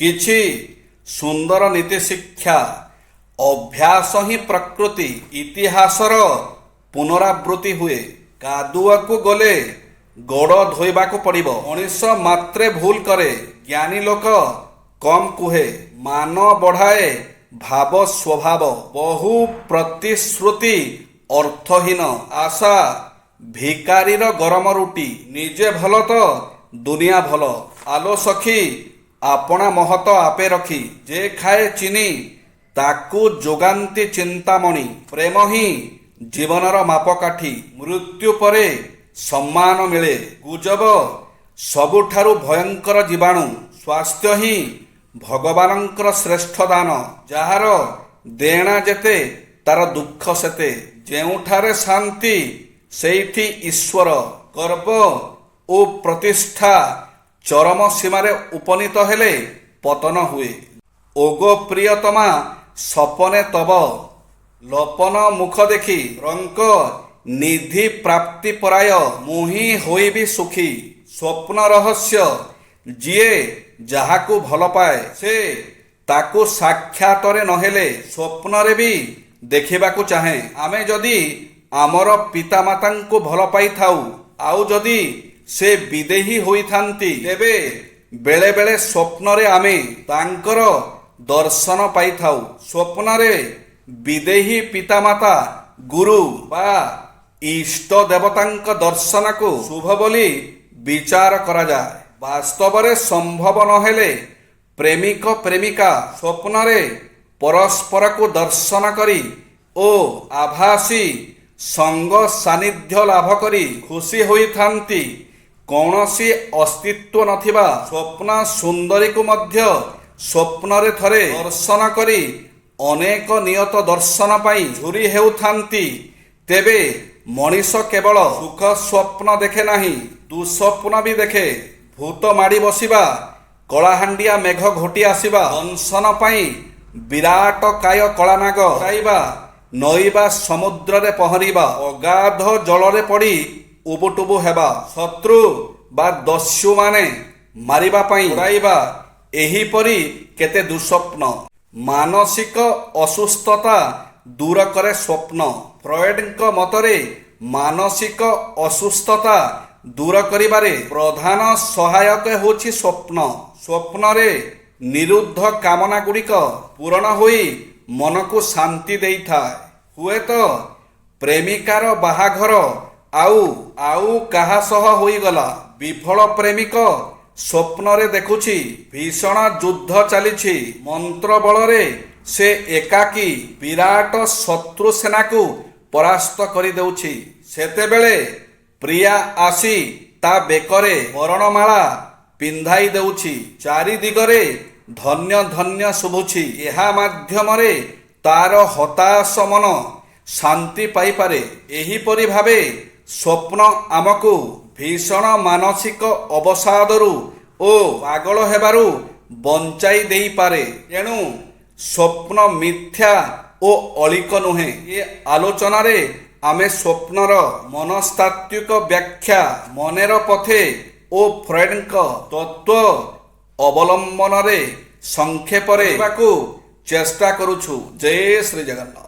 କିଛି ସୁନ୍ଦର ନୀତି ଶିକ୍ଷା। ଅଭ୍ୟାସ ହିଁ ପ୍ରକୃତି। ଇତିହାସର ପୁନରାବୃତ୍ତି ହୁଏ। କାଦୁଅକୁ ଗଲେ ଗୋଡ଼ ଧୋଇବାକୁ ପଡ଼ିବ। ମଣିଷ ମାତ୍ରେ ଭୁଲ କରେ। ଜ୍ଞାନୀ ଲୋକ କମ୍ କୁହେ। ମାନ ବଢ଼ାଏ ଭାବ ସ୍ୱଭାବ। ବହୁ ପ୍ରତିଶ୍ରୁତି ଅର୍ଥହୀନ। ଆଶା ଭିକାରୀର ଗରମ ରୁଟି। ନିଜେ ଭଲ ତ ଦୁନିଆ ଭଲ। ଆଲୋ ସଖୀ ଆପଣା ମହତ ଆପେ ରଖି। ଯେ ଖାଏ ଚିନି ତାକୁ ଯୋଗାନ୍ତି ଚିନ୍ତାମଣି। ପ୍ରେମ ହିଁ ଜୀବନର ମାପକାଠି। ମୃତ୍ୟୁ ପରେ ସମ୍ମାନ ମିଳେ। ଗୁଜବ ସବୁଠାରୁ ଭୟଙ୍କର ଜୀବାଣୁ। ସ୍ୱାସ୍ଥ୍ୟ ହିଁ ଭଗବାନଙ୍କର ଶ୍ରେଷ୍ଠ ଦାନ। ଯାହାର ଦେଣା ଯେତେ ତାର ଦୁଃଖ ସେତେ। ଯେଉଁଠାରେ ଶାନ୍ତି ସେଇଠି ଈଶ୍ୱର। ଗର୍ବ ଓ ପ୍ରତିଷ୍ଠା ଚରମ ସୀମାରେ ଉପନୀତ ହେଲେ ପତନ ହୁଏ। ଓଗୋ ପ୍ରିୟତମା ସପନେ ତବ ଲୋପନ ମୁଖ ଦେଖି। ରଙ୍କ ନିଧି ପ୍ରାପ୍ତି ପରାୟ ମୁହିଁ ହୋଇବି ସୁଖୀ। ସ୍ୱପ୍ନ ରହସ୍ୟ। ଯିଏ ଯାହାକୁ ଭଲ ପାଏ ସେ ତାକୁ ସାକ୍ଷାତରେ ନହେଲେ ସ୍ୱପ୍ନରେ ବି ଦେଖିବାକୁ ଚାହେଁ। ଆମେ ଯଦି ଆମର ପିତାମାତାଙ୍କୁ ଭଲ ପାଇଥାଉ ଆଉ ଯଦି ସେ ବିଦେହୀ ହୋଇଥାନ୍ତି ତେବେ ବେଳେବେଳେ ସ୍ୱପ୍ନରେ ଆମେ ତାଙ୍କର ଦର୍ଶନ ପାଇଥାଉ। ସ୍ୱପ୍ନରେ ବିଦେହୀ ପିତାମାତା ଗୁରୁ ବା ଇଷ୍ଟ ଦେବତାଙ୍କ ଦର୍ଶନକୁ ଶୁଭ ବୋଲି ବିଚାର କରାଯାଏ। ବାସ୍ତବରେ ସମ୍ଭବ ନହେଲେ ପ୍ରେମିକ ପ୍ରେମିକା ସ୍ୱପ୍ନରେ ପରସ୍ପରକୁ ଦର୍ଶନ କରି ଓ ଆଭାସୀ ସଙ୍ଗ ସାନ୍ନିଧ୍ୟ ଲାଭ କରି ଖୁସି ହୋଇଥାନ୍ତି। କୌଣସି ଅସ୍ତିତ୍ୱ ନଥିବା ସ୍ୱପ୍ନ ସୁନ୍ଦରୀକୁ ମଧ୍ୟ ସ୍ୱପ୍ନରେ ଥରେ ଦର୍ଶନ କରି ଅନେକ ନିୟତ ଦର୍ଶନ ପାଇଁ ଝୁରି ହେଉଥାନ୍ତି। ତେବେ ମଣିଷ କେବଳ ସୁଖ ସ୍ୱପ୍ନ ଦେଖେ ନାହିଁ, ଦୁଃସ୍ୱପ୍ନ ବି ଦେଖେ। ଭୂତ ମାଡ଼ି ବସିବା, କଳାହାଣ୍ଡିଆ ମେଘ ଘୋଟି ଆସିବା, ଦଂଶନ ପାଇଁ ବିରାଟ କାୟ କଳାନାଗ ହରାଇବା, ନଈବା ସମୁଦ୍ରରେ ପହଁରିବା, ଅଗାଧ ଜଳରେ ପଡ଼ି ଉବୁଟୁବୁ ହେବା, ଶତ୍ରୁ ବା ଦସ୍ୟୁମାନେ ମାରିବା ପାଇଁ ଉଡ଼ାଇବା, ଏହିପରି କେତେ ଦୁଃସ୍ୱପ୍ନ। ମାନସିକ ଅସୁସ୍ଥତା ଦୂର କରେ ସ୍ୱପ୍ନ। ଫ୍ରଏଡଙ୍କ ମତରେ ମାନସିକ ଅସୁସ୍ଥତା ଦୂର କରିବାରେ ପ୍ରଧାନ ସହାୟକ ହେଉଛି ସ୍ୱପ୍ନ। ସ୍ୱପ୍ନରେ ନିରୁଦ୍ଧ କାମନା ଗୁଡ଼ିକ ପୂରଣ ହୋଇ ମନକୁ ଶାନ୍ତି ଦେଇଥାଏ। ହୁଏତ ପ୍ରେମିକାର ବାହାଘର ଆଉ କାହା ସହ ହୋଇଗଲା। ବିଫଳ ପ୍ରେମିକ ସ୍ୱପ୍ନରେ ଦେଖୁଛି ଭୀଷଣ ଯୁଦ୍ଧ ଚାଲିଛି। ମନ୍ତ୍ର ବଳରେ ସେ ଏକାକୀ ବିରାଟ ଶତ୍ରୁ ସେନାକୁ ପରାସ୍ତ କରିଦେଉଛି। ସେତେବେଳେ ପ୍ରିୟା ଆସି ତା ବେକରେ ବରଣମାଳା ପିନ୍ଧାଇ ଦେଉଛି। ଚାରିଦିଗରେ ଧନ୍ୟ ଧନ୍ୟ ଶୁଭୁଛି। ଏହା ମାଧ୍ୟମରେ ତାର ହତାଶ ମନ ଶାନ୍ତି ପାଇପାରେ। ଏହିପରି ଭାବେ ସ୍ୱପ୍ନ ଆମକୁ ଭୀଷଣ ମାନସିକ ଅବସାଦରୁ ଓ ପାଗଳ ହେବାରୁ ବଞ୍ଚାଇ ଦେଇପାରେ। ତେଣୁ ସ୍ୱପ୍ନ ମିଥ୍ୟା ଓ ଅଳିକ ନୁହେଁ। ଏ ଆଲୋଚନାରେ ଆମେ ସ୍ୱପ୍ନର ମନସ୍ତାତ୍ତ୍ୱିକ ବ୍ୟାଖ୍ୟା, ମନେର ପଥେ ଓ ଫ୍ରଏଡଙ୍କ ତତ୍ତ୍ୱ ଅବଲମ୍ବନରେ ସଂକ୍ଷେପରେ ହେବାକୁ ଚେଷ୍ଟା କରୁଛୁ। ଜୟ ଶ୍ରୀ ଜଗନ୍ନାଥ।